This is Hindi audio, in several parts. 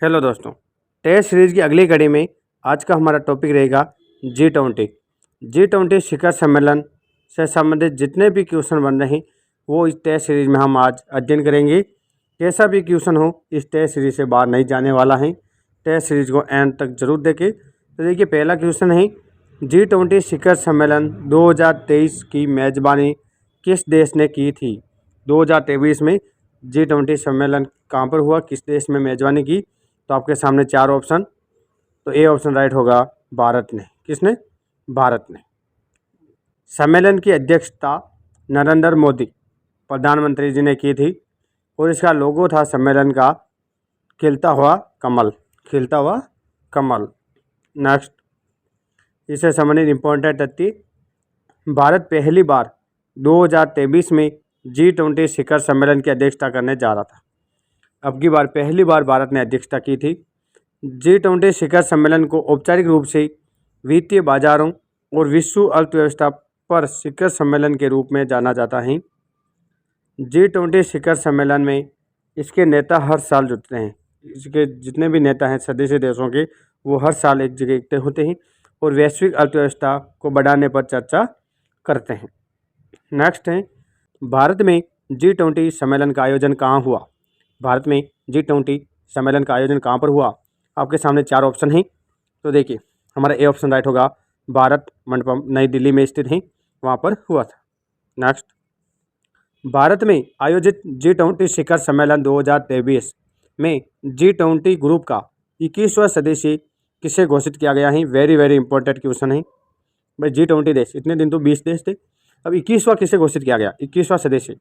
हेलो दोस्तों, टेस्ट सीरीज की अगली कड़ी में आज का हमारा टॉपिक रहेगा G20। G20 शिखर सम्मेलन से संबंधित जितने भी क्वेश्चन बन रहे हैं वो इस टेस्ट सीरीज में हम आज अध्ययन करेंगे। कैसा भी क्वेश्चन हो इस टेस्ट सीरीज से बाहर नहीं जाने वाला है। टेस्ट सीरीज को एंड तक जरूर देखें। तो देखिए, पहला क्वेश्चन है G20 शिखर सम्मेलन 2023 की मेजबानी किस देश ने की थी। 2023 में G20 सम्मेलन कहाँ पर हुआ, किस देश में मेजबानी की। तो आपके सामने चार ऑप्शन, तो ए ऑप्शन राइट होगा भारत ने। किसने? भारत ने। सम्मेलन की अध्यक्षता नरेंद्र मोदी प्रधानमंत्री जी ने की थी और इसका लोगो था सम्मेलन का खिलता हुआ कमल। खिलता हुआ कमल। नेक्स्ट, इससे संबंधित इम्पोर्टेंट तथ्य, भारत पहली बार 2023 में G20 शिखर सम्मेलन की अध्यक्षता करने जा रहा था। अब की बार पहली बार भारत ने अध्यक्षता की थी। G20 शिखर सम्मेलन को औपचारिक रूप से वित्तीय बाजारों और विश्व अर्थव्यवस्था पर शिखर सम्मेलन के रूप में जाना जाता है। G20 शिखर सम्मेलन में इसके नेता हर साल जुटते हैं। इसके जितने भी नेता हैं सदस्य देशों के, वो हर साल एक जगह इकट्ठे होते हैं और वैश्विक अर्थव्यवस्था को बढ़ाने पर चर्चा करते हैं। नेक्स्ट है, भारत में G20 सम्मेलन का आयोजन कहाँ हुआ। भारत में G20 सम्मेलन का आयोजन कहाँ पर हुआ। आपके सामने चार ऑप्शन हैं। तो देखिए, हमारा ए ऑप्शन राइट होगा, भारत मंडपम नई दिल्ली में स्थित है, वहाँ पर हुआ था। नेक्स्ट, भारत में आयोजित G20 शिखर सम्मेलन 2023 में G20 ग्रुप का 21वां सदस्य किसे घोषित किया गया है। वेरी इंपॉर्टेंट क्वेश्चन है भाई। G20 देश, इतने दिन तो 20 देश थे, अब 21वां किसे घोषित किया गया, 21वां सदस्य।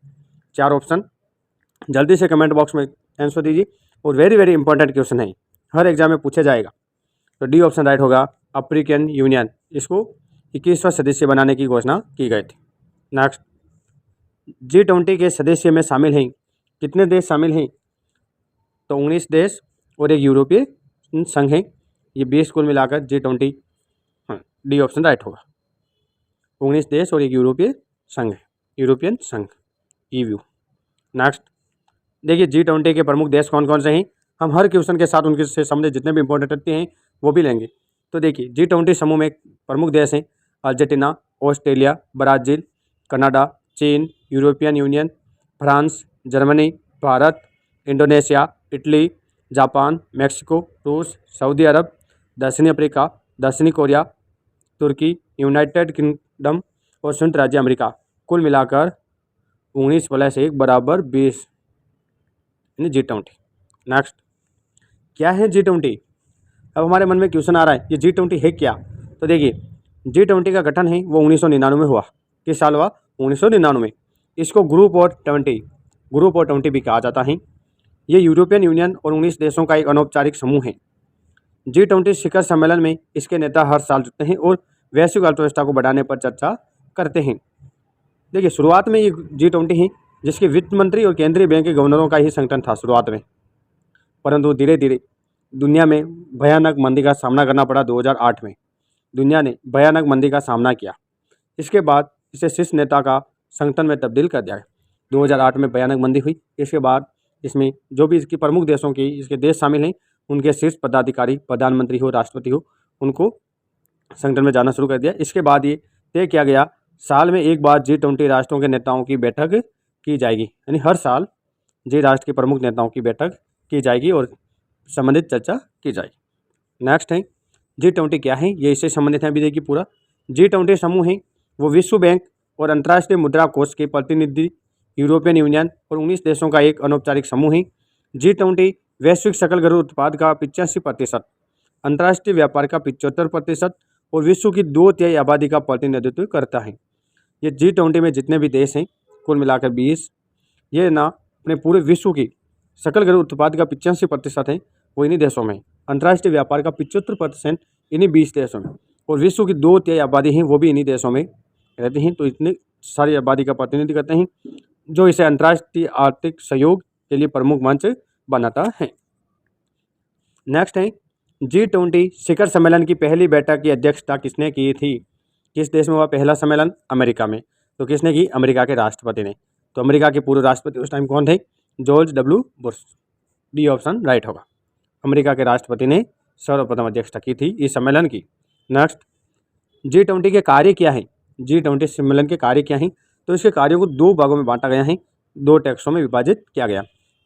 चार ऑप्शन जल्दी से कमेंट बॉक्स में आंसर दीजिए और वेरी इंपॉर्टेंट क्वेश्चन है, हर एग्जाम में पूछा जाएगा। तो डी ऑप्शन राइट होगा, अफ्रीकन यूनियन, इसको 21वां सदस्य बनाने की घोषणा की गई थी। नेक्स्ट, G20 के सदस्य में शामिल हैं, कितने देश शामिल हैं। तो 19 देश और एक यूरोपीय संघ है। ये 20 कुल मिलाकर G20, हाँ डी ऑप्शन राइट होगा। 19 देश और एक यूरोपीय संघ है, यूरोपियन संघ, EU। नेक्स्ट, देखिए G20 के प्रमुख देश कौन कौन से हैं। हम हर क्वेश्चन के साथ उनके से संबंधित जितने भी इंपॉर्टेंट तथ्य हैं वो भी लेंगे। तो देखिए, G20 समूह में प्रमुख देश हैं अर्जेंटीना, ऑस्ट्रेलिया, ब्राज़ील, कनाडा, चीन, European union, France, Germany, Bharat, Indonesia, Italy, Japan, Mexico, रूस, सऊदी अरब, दक्षिणी अफ्रीका, दक्षिणी कोरिया, तुर्की, यूनाइटेड किंगडम और संयुक्त राज्य अमेरिका। कुल मिलाकर 19 + 1 = 20 यानी G20। नेक्स्ट, क्या है G20। अब हमारे मन में क्वेश्चन आ रहा है, ये G20 है क्या। तो देखिए, G20 का गठन है वो 1999 में हुआ। किस साल हुआ? 1999 में। इसको ग्रुप ऑफ 20 भी कहा जाता है। ये यूरोपियन यूनियन और 19 देशों का एक अनौपचारिक समूह है। G20 शिखर सम्मेलन में इसके नेता हर साल जुटते हैं और वैश्विक अर्थव्यवस्था को बढ़ाने पर चर्चा करते हैं। देखिए, शुरुआत में ये G20 है जिसके वित्त मंत्री और केंद्रीय बैंक के गवर्नरों का ही संगठन था शुरुआत में, परंतु धीरे धीरे दुनिया में भयानक मंदी का सामना करना पड़ा। 2008 में दुनिया ने भयानक मंदी का सामना किया। इसके बाद इसे शीर्ष नेता का संगठन में तब्दील कर दिया गया। 2008 में भयानक मंदी हुई। इसके बाद इसमें जो भी इसकी प्रमुख देशों की इसके देश शामिल हैं, उनके शीर्ष पदाधिकारी, प्रधानमंत्री हो, राष्ट्रपति हो, उनको संगठन में जाना शुरू कर दिया। इसके बाद ये तय किया गया, साल में एक बार G20 राष्ट्रों के नेताओं की बैठक की जाएगी, यानी हर साल G राष्ट्र के प्रमुख नेताओं की बैठक की जाएगी और संबंधित चर्चा की जाएगी। नेक्स्ट है, G20 क्या है, ये इससे संबंधित है। अभी देखिए, पूरा G20 समूह है वो विश्व बैंक और अंतर्राष्ट्रीय मुद्रा कोष के प्रतिनिधि, यूरोपियन यूनियन और 19 देशों का एक अनौपचारिक समूह है। G20 वैश्विक सकल घरेलू उत्पाद का 85%, अंतर्राष्ट्रीय व्यापार का 75% और विश्व की 2/3 आबादी का प्रतिनिधित्व करता है। ये G20 में जितने भी देश हैं कुल मिलाकर 20, ये ना अपने पूरे विश्व की सकल घरेलू उत्पाद का 85% है वो इन्हीं देशों में। अंतर्राष्ट्रीय व्यापार का 75% इन्हीं 20 देशों में और विश्व की 2/3 आबादी है वो भी इन्हीं देशों में रहती हैं। तो इतनी सारी आबादी का प्रतिनिधित्व करते हैं, जो इसे अंतर्राष्ट्रीय आर्थिक सहयोग के लिए प्रमुख मंच बनाता है। नेक्स्ट है, G20 शिखर सम्मेलन की पहली बैठक की अध्यक्षता किसने की थी। किस देश में हुआ पहला सम्मेलन? अमेरिका में। तो किसने की? अमेरिका के राष्ट्रपति ने। तो अमेरिका के पूर्व राष्ट्रपति उस टाइम कौन थे? George W. Bush. D option right होगा। अमेरिका के राष्ट्रपति ने सर्वप्रथम अध्यक्षता की थी इस सम्मेलन की। नेक्स्ट, G20 के कार्य क्या हैं? G20 सम्मेलन के कार्य क्या हैं? तो इसके कार्यों को दो भागों में बांटा गया है, दो टैक्सों में विभाजित किया गया।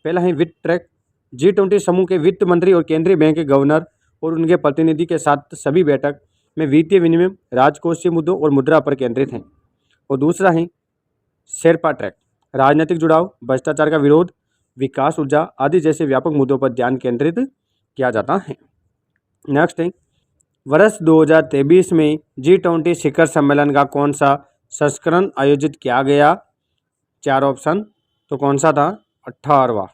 पहला है वित्त ट्रैक। G20 समूह के वित्त मंत्री और केंद्रीय बैंक के गवर्नर और उनके प्रतिनिधि के साथ सभी बैठक में वित्तीय विनिमय, राजकोषीय मुद्दों और मुद्रा पर केंद्रित हैं। और दूसरा है शेरपा ट्रैक। राजनीतिक जुड़ाव, भ्रष्टाचार का विरोध, विकास, ऊर्जा आदि जैसे व्यापक मुद्दों पर ध्यान केंद्रित किया जाता है। नेक्स्ट है वर्ष 2023 में G20 शिखर सम्मेलन का कौन सा संस्करण आयोजित किया गया? चार ऑप्शन, तो कौन सा था? 18वां।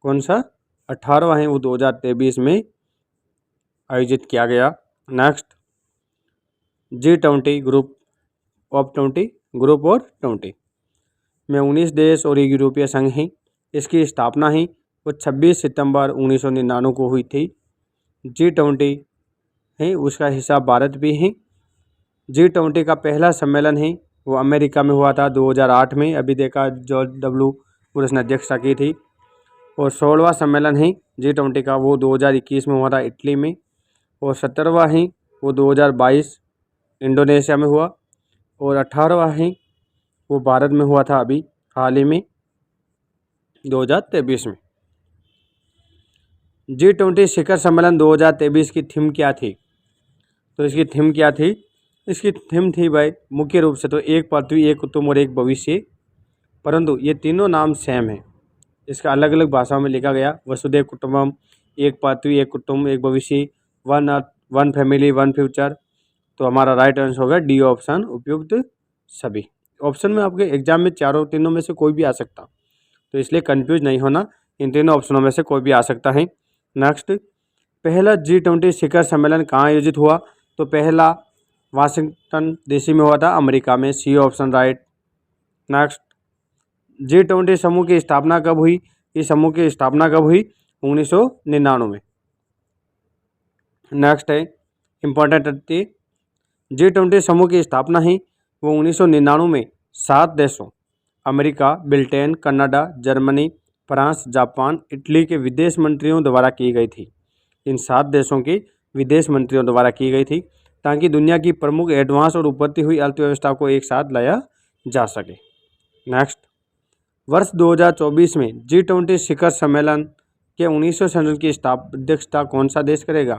कौन सा? 18वां है वो 2023 में आयोजित किया गया। Next, G20 group of 20, group और 20 में 19 देश और एक यूरोपीय संघ है। इसकी स्थापना ही वो 26 सितंबर 1999 को हुई थी। G20 है उसका हिस्सा भारत भी है। G20 का पहला सम्मेलन है वो अमेरिका में हुआ था 2008 में, अभी देखा जॉर्ज डब्ल्यू बुश ने अध्यक्षता की थी। और 16वां सम्मेलन है G20 का वो 2021 में हुआ था इटली में। और 17वां है वो 2022 इंडोनेशिया में हुआ। और 18वां है वो भारत में हुआ था अभी हाल ही में 2023 में। G20 शिखर सम्मेलन 2023 की थीम क्या थी? तो इसकी थीम क्या थी? इसकी थीम थी भाई मुख्य रूप से तो एक पृथ्वी, एक कुटुंब और एक भविष्य, परंतु ये तीनों नाम सेम है, इसका अलग अलग भाषाओं में लिखा गया। वसुधैव कुटुंबकम, एक पृथ्वी, एक कुटुंब, एक भविष्य, one earth, one family, one future. तो हमारा राइट आंसर होगा डी ऑप्शन, उपयुक्त सभी। ऑप्शन में आपके एग्जाम में चारों तीनों में से कोई भी आ सकता, तो इसलिए कंफ्यूज नहीं होना, इन तीनों ऑप्शनों में से कोई भी आ सकता है। नेक्स्ट, पहला G20 शिखर सम्मेलन कहाँ आयोजित हुआ? तो पहला वाशिंगटन डीसी में हुआ था, अमेरिका में, C option right. Next, G20 समूह की स्थापना कब हुई? इस समूह की स्थापना कब हुई? 1999 में। नेक्स्ट है इंपॉर्टेंट थी, G20 समूह की स्थापना ही वो 1999 में 7 देशों America, Britain, Canada, Germany, France, Japan, Italy के विदेश मंत्रियों द्वारा की गई थी। इन 7 देशों के विदेश मंत्रियों द्वारा की गई थी ताकि दुनिया की प्रमुख एडवांस और उभरती हुई अर्थव्यवस्था को एक साथ लाया जा सके। नेक्स्ट, वर्ष 2024 में G20 शिखर सम्मेलन के 19वें सम्मेलन की अध्यक्षता कौन सा देश करेगा?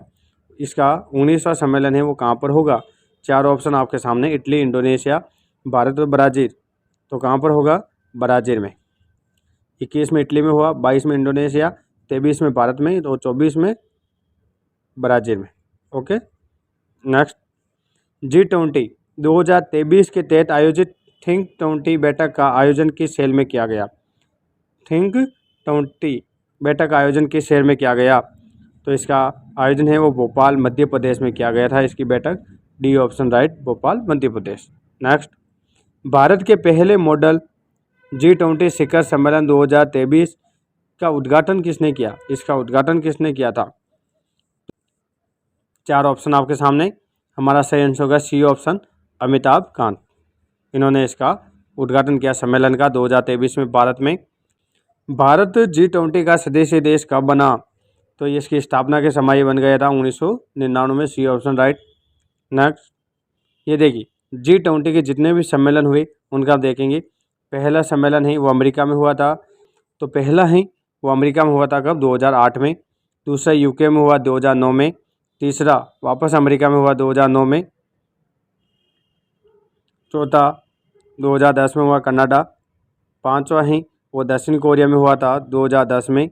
इसका 19वां सम्मेलन है वो कहाँ पर होगा? चार ऑप्शन आपके सामने, इटली, इंडोनेशिया, भारत और ब्राज़ील। तो कहाँ पर होगा? ब्राज़ील में। 21 में इटली में हुआ, 22 में इंडोनेशिया, 23 में भारत में और 24 में ब्राज़ील में। ओके। नेक्स्ट, G20 2023 के तहत आयोजित थिंक 20 बैठक का आयोजन किस शहर में किया गया? थिंक 20 बैठक का आयोजन किस शहर में किया गया? तो इसका आयोजन है वो भोपाल, मध्य प्रदेश में किया गया था। इसकी बैठक D option right, Bhopal, Madhya Pradesh. Next, Bharat के पहले मॉडल G20 शिखर सम्मेलन 2023 का उद्घाटन किसने किया? इसका उद्घाटन किसने किया था? चार ऑप्शन आपके सामने, हमारा सही आंसर होगा सी ऑप्शन, अमिताभ कांत। इन्होंने इसका उद्घाटन किया सम्मेलन का 2023 में भारत में। भारत G20 का सदस्य देश कब बना? तो इसकी स्थापना के समय बन गया था 1999 में, सी ऑप्शन राइट। नेक्स्ट, ये देखिए G20 के जितने भी सम्मेलन हुए उनका आप देखेंगे, पहला सम्मेलन है वो अमेरिका में हुआ था। तो पहला है वो अमेरिका में हुआ था कब? 2008 में। दूसरा यूके में हुआ 2009 में। तीसरा वापस अमेरिका में हुआ 2009 में। चौथा 2010 में हुआ कनाडा। पांचवा है वो दक्षिण कोरिया में हुआ था 2010 में।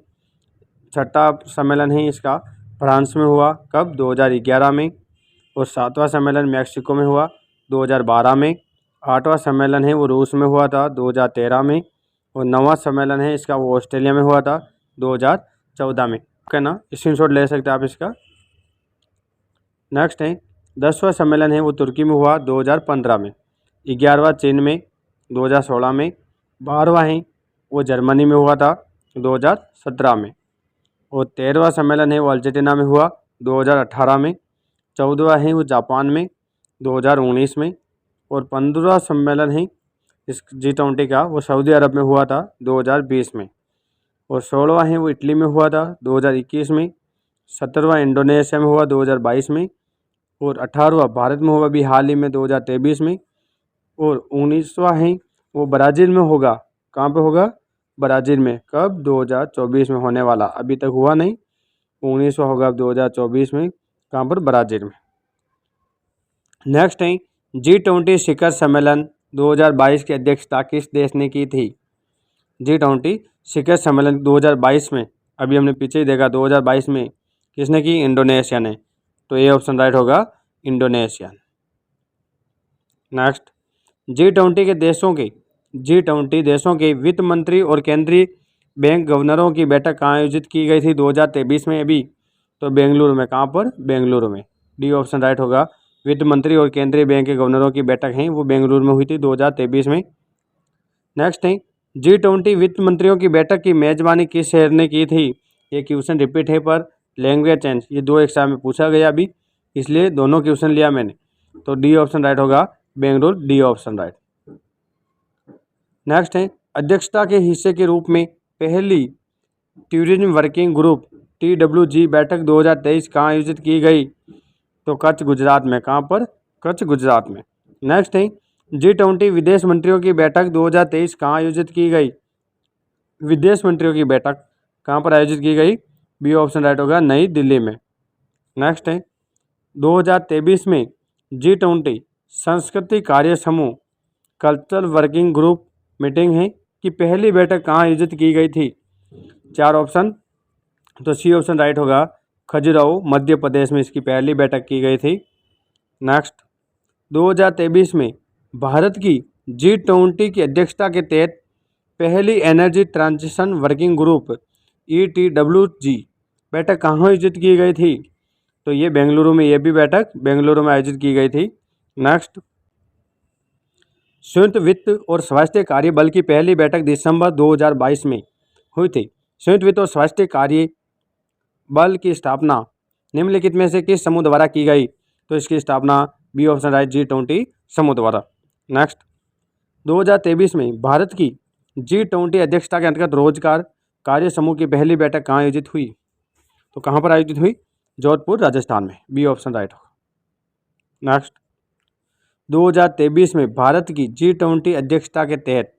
छठा सम्मेलन है इसका फ्रांस में हुआ कब? 2011 में। और सातवां सम्मेलन मैक्सिको में हुआ 2012 में। आठवां सम्मेलन है वो रूस में हुआ था 2013 में। और नौवां सम्मेलन है इसका वो ऑस्ट्रेलिया में हुआ था 2014 में। ओके ना, स्क्रीनशॉट ले सकते हैं आप इसका। नेक्स्ट है 10वां सम्मेलन है वो तुर्की में हुआ 2015 में। 11वां चीन में 2016 में। 12वां है वो जर्मनी में हुआ था 2017 में। और 13वां सम्मेलन है वो अर्जेंटीना में हुआ 2018 में। 14वां है वो जापान में 2019 में। और 15वां सम्मेलन है इस G20 का वो सऊदी अरब में हुआ था 2020 में। और 16वां है वो इटली में हुआ था 2021 में, 17वां इंडोनेशिया में हुआ 2022 में, और 18वां भारत में हुआ अभी हाल ही में 2023 में, और 19वां है वो ब्राज़ील में होगा। कहाँ पे होगा? ब्राज़ील में। कब? 2024 में होने वाला, अभी तक हुआ नहीं। 19वां होगा अब 2024 में। कहाँ पर? ब्राज़ील में। नेक्स्ट है G20 शिखर सम्मेलन 2022 की अध्यक्षता किस देश ने की थी? G20 शिखर सम्मेलन 2022 में, अभी हमने पीछे ही देखा 2022 में किसने की? इंडोनेशिया ने। तो ये ऑप्शन राइट होगा, इंडोनेशिया। नेक्स्ट, G20 देशों के वित्त मंत्री और केंद्रीय बैंक गवर्नरों की बैठक कहाँ आयोजित की गई थी 2023 में? अभी तो बेंगलुरु में। कहाँ पर? बेंगलुरु में। डी ऑप्शन राइट होगा। वित्त मंत्री और केंद्रीय बैंक के गवर्नरों की बैठक है वो बेंगलुरु में हुई थी 2023 में। नेक्स्ट है G20 वित्त मंत्रियों की बैठक की मेजबानी किस शहर ने की थी? ये क्वेश्चन रिपीट है पर लैंग्वेज चेंज, ये 2 एग्जाम में पूछा गया अभी, इसलिए दोनों क्वेश्चन लिया मैंने। तो डी ऑप्शन राइट होगा, Bengaluru. D option right. Next है अध्यक्षता के हिस्से के रूप में पहली टूरिज्म वर्किंग ग्रुप TWG बैठक 2023 कहाँ आयोजित की गई? तो कच्छ, गुजरात में। कहाँ पर? कच्छ, गुजरात में। नेक्स्ट है G20 विदेश मंत्रियों की बैठक 2023 कहाँ आयोजित की गई? विदेश मंत्रियों की बैठक कहाँ पर आयोजित की गई? बी ऑप्शन राइट होगा, नई दिल्ली में। नेक्स्ट है 2023 में G20 संस्कृति कार्य समूह कल्चरल वर्किंग ग्रुप मीटिंग है कि पहली बैठक कहाँ आयोजित की गई थी? 4 ऑप्शन, तो सी ऑप्शन राइट होगा, खजुराहो, मध्य प्रदेश में इसकी पहली बैठक की गई थी। नेक्स्ट, 2023 में भारत की G20 की अध्यक्षता के तहत पहली energy transition working group ETWG बैठक कहाँ आयोजित की गई थी? तो ये बेंगलुरु में, ये भी बैठक बेंगलुरु में आयोजित की गई थी। नेक्स्ट, संयुक्त वित्त और स्वास्थ्य कार्य बल की पहली बैठक दिसंबर 2022 में हुई थी। संयुक्त वित्त और स्वास्थ्य कार्य बल की स्थापना निम्नलिखित में से किस समूह द्वारा की गई? तो इसकी स्थापना बी ऑप्शन राइट, G20 समूह द्वारा। नेक्स्ट, 2023 में भारत की G20 अध्यक्षता के अंतर्गत रोजगार कार्य समूह की पहली बैठक कहाँ आयोजित हुई? तो कहाँ पर आयोजित हुई? जोधपुर, राजस्थान में। बी ऑप्शन राइट होगा। नेक्स्ट, 2023 में भारत की G20 अध्यक्षता के तहत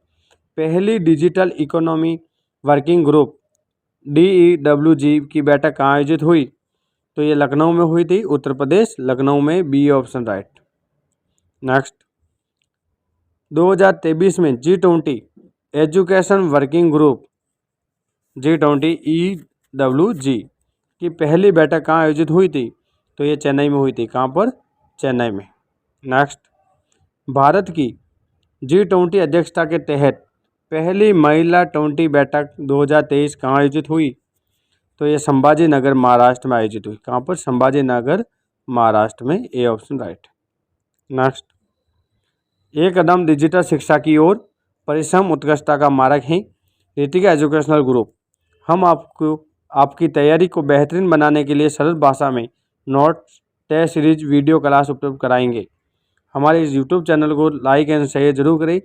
पहली digital economy working group DEWG की बैठक कहाँ आयोजित हुई? तो ये लखनऊ में हुई थी, उत्तर प्रदेश, लखनऊ में। B option right. नेक्स्ट, 2023 में G20 education working group G20 EWG की पहली बैठक कहाँ आयोजित हुई थी? तो ये चेन्नई में हुई थी। कहाँ पर? चेन्नई में। नेक्स्ट, भारत की G20 अध्यक्षता के तहत पहली महिला 20 बैठक 2023 कहाँ आयोजित हुई? तो ये संभाजी नगर, महाराष्ट्र में आयोजित हुई। कहाँ पर? संभाजी नगर, महाराष्ट्र में। A option right. नेक्स्ट, एक कदम डिजिटल शिक्षा की ओर परिश्रम उत्कृष्टता का मार्ग है रीतिका एजुकेशनल ग्रुप। हम आपको आपकी तैयारी को बेहतरीन बनाने के लिए सरल भाषा में notes, test series, video class उपलब्ध कराएंगे। हमारे इस यूट्यूब चैनल को लाइक एंड शेयर जरूर करें।